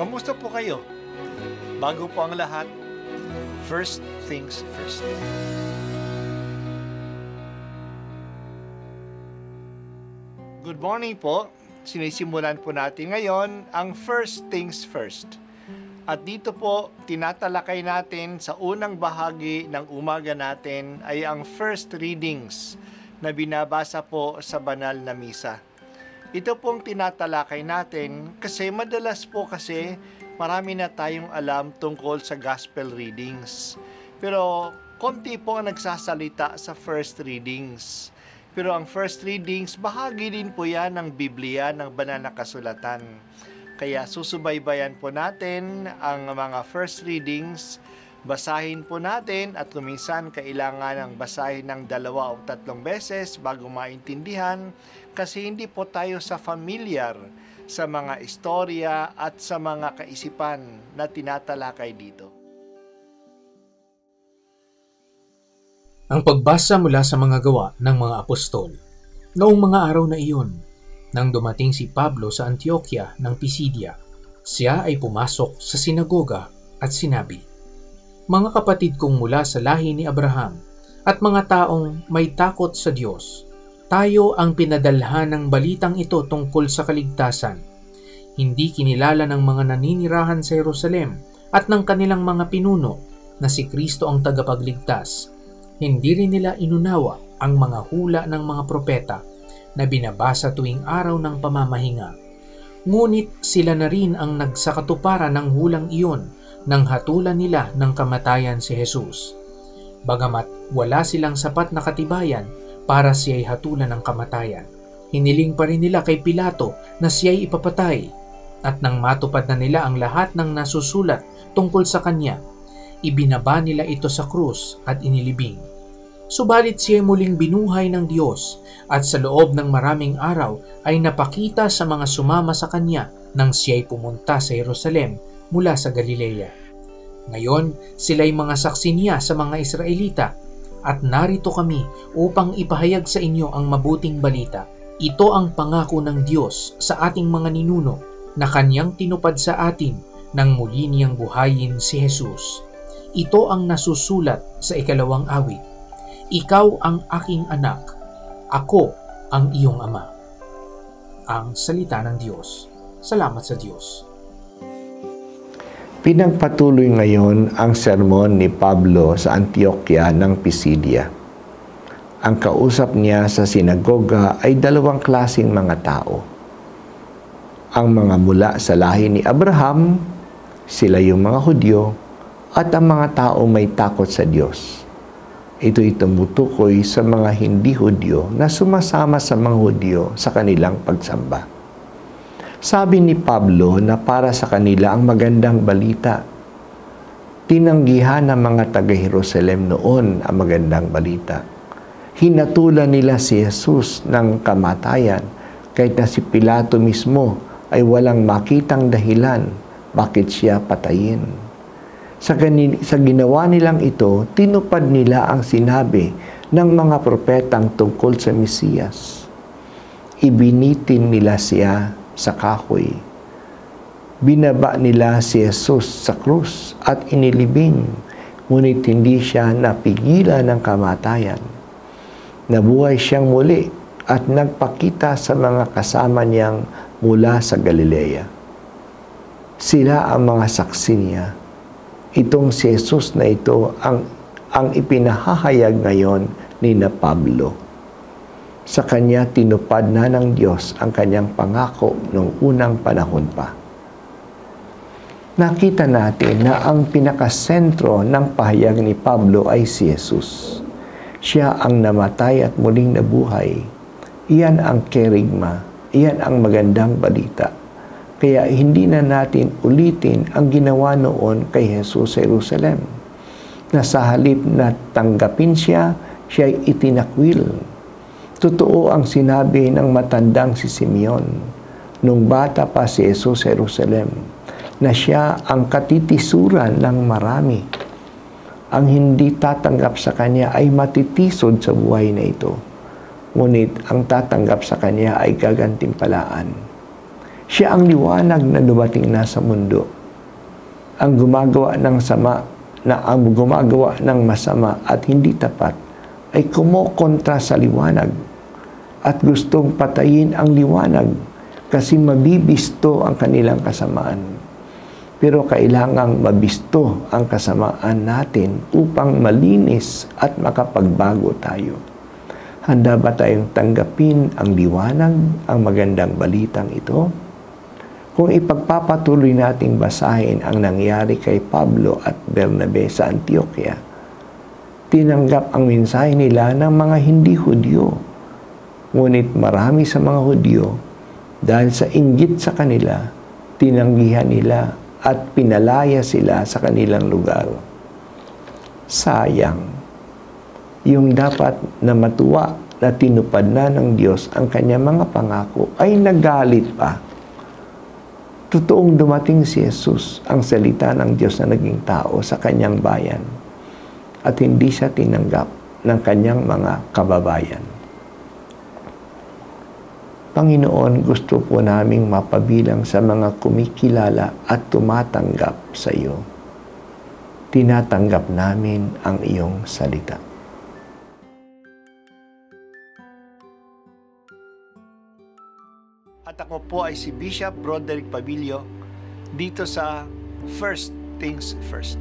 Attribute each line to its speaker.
Speaker 1: Kamusta po kayo? Bago po ang lahat, first things first. Good morning po. Sinisimulan po natin ngayon ang first things first. At dito po, tinatalakay natin sa unang bahagi ng umaga natin ay ang first readings na binabasa po sa banal na misa. Ito pong tinatalakay natin kasi madalas po kasi marami na tayong alam tungkol sa gospel readings. Pero konti po ang nagsasalita sa first readings. Pero ang first readings, bahagi din po yan ng Biblia, ng banal na kasulatan. Kaya susubaybayan po natin ang mga first readings, basahin po natin at kuminsan kailangan ng basahin ng 2 o 3 beses bago maintindihan kasi hindi po tayo familiar sa mga istorya at sa mga kaisipan na tinatalakay dito.
Speaker 2: Ang pagbasa mula sa mga gawa ng mga apostol. Noong mga araw na iyon, nang dumating si Pablo sa Antioquia ng Pisidia, siya ay pumasok sa sinagoga at sinabi, "Mga kapatid kong mula sa lahi ni Abraham at mga taong may takot sa Diyos, tayo ang pinadalhan ng balitang ito tungkol sa kaligtasan. Hindi kinilala ng mga naninirahan sa Jerusalem at ng kanilang mga pinuno na si Kristo ang tagapagligtas. Hindi rin nila inunawa ang mga hula ng mga propeta na binabasa tuwing araw ng pamamahinga. Ngunit sila na rin ang nagsakatuparan ng hulang iyon nang hatulan nila ng kamatayan si Jesus. Bagamat wala silang sapat na katibayan para siya'y hatulan ng kamatayan, hiniling pa rin nila kay Pilato na siya'y ipapatay. At nang matupad na nila ang lahat ng nasusulat tungkol sa kanya, ibinaba nila ito sa krus at inilibing. Subalit siya'y muling binuhay ng Diyos at sa loob ng maraming araw ay napakita sa mga sumama sa kanya nang siya'y pumunta sa Jerusalem mula sa Galilea. Ngayon, sila'y mga saksi niya sa mga Israelita at narito kami upang ipahayag sa inyo ang mabuting balita. Ito ang pangako ng Diyos sa ating mga ninuno na kanyang tinupad sa atin nang muli niyang buhayin si Jesus. Ito ang nasusulat sa 2 awit. Ikaw ang aking anak, ako ang iyong ama. Ang salita ng Diyos. Salamat sa Diyos.
Speaker 3: Pinagpatuloy ngayon ang sermon ni Pablo sa Antioquia ng Pisidia. Ang kausap niya sa sinagoga ay 2 klaseng mga tao. Ang mga mula sa lahi ni Abraham, sila yung mga Hudyo, at ang mga tao may takot sa Diyos. Ito'y tumutukoy sa mga hindi Hudyo na sumasama sa mga Hudyo sa kanilang pagsamba. Sabi ni Pablo na para sa kanila ang magandang balita. Tinanggihan ng mga taga-Jerusalem noon ang magandang balita. Hinatulan nila si Jesus ng kamatayan kahit na si Pilato mismo ay walang makitang dahilan bakit siya patayin. Sa ginawa nilang ito, tinupad nila ang sinabi ng mga propetang tungkol sa Mesiyas. Ibinitin nila siya sa kahoy. Binaba nila si Jesus sa krus at inilibing, ngunit hindi siya napigilan ng kamatayan. Nabuhay siyang muli at nagpakita sa mga kasama niyang mula sa Galilea. Sila ang mga saksi niya. Itong si Jesus na ito ang ipinahahayag ngayon ni na Pablo. Sa kanya tinupad na ng Diyos ang kanyang pangako noong unang panahon pa. Nakita natin na ang pinakasentro ng pahayag ni Pablo ay si Jesus. Siya ang namatay at muling nabuhay. Iyan ang kerigma. Iyan ang magandang balita. Kaya hindi na natin ulitin ang ginawa noon kay Jesus sa Jerusalem. Na sa halip na tanggapin siya, siya'y itinakwil. Totoo ang sinabi ng matandang si Simeon nung bata pa si Jesus sa Jerusalem na siya ang katitisuran ng marami. Ang hindi tatanggap sa kanya ay matitisod sa buhay na ito. Ngunit ang tatanggap sa kanya ay gagantimpalaan. Siya ang liwanag na dumating na sa mundo. ang gumagawa ng masama at hindi tapat ay kumokontra sa liwanag at gustong patayin ang liwanag kasi mabibisto ang kanilang kasamaan. Pero kailangang mabisto ang kasamaan natin upang malinis at makapagbago tayo. Handa ba tayong tanggapin ang liwanag, ang magandang balitang ito? Kung ipagpapatuloy nating basahin ang nangyari kay Pablo at Bernabe sa Antioquia, tinanggap ang mensahe nila ng mga hindi Hudyo. Ngunit marami sa mga Hudyo, dahil sa inggit sa kanila, tinanggihan nila at pinalaya sila sa kanilang lugar. Sayang, yung dapat na matuwa na tinupad na ng Diyos ang kanyang mga pangako ay nagalit pa. Totoong dumating si Jesus, ang salita ng Diyos na naging tao sa kanyang bayan at hindi siya tinanggap ng kanyang mga kababayan. Panginoon, gusto po naming mapabilang sa mga kumikilala at tumatanggap sa iyo. Tinatanggap namin ang iyong salita.
Speaker 1: At ako po ay si Bishop Broderick Pabilio dito sa First Things First.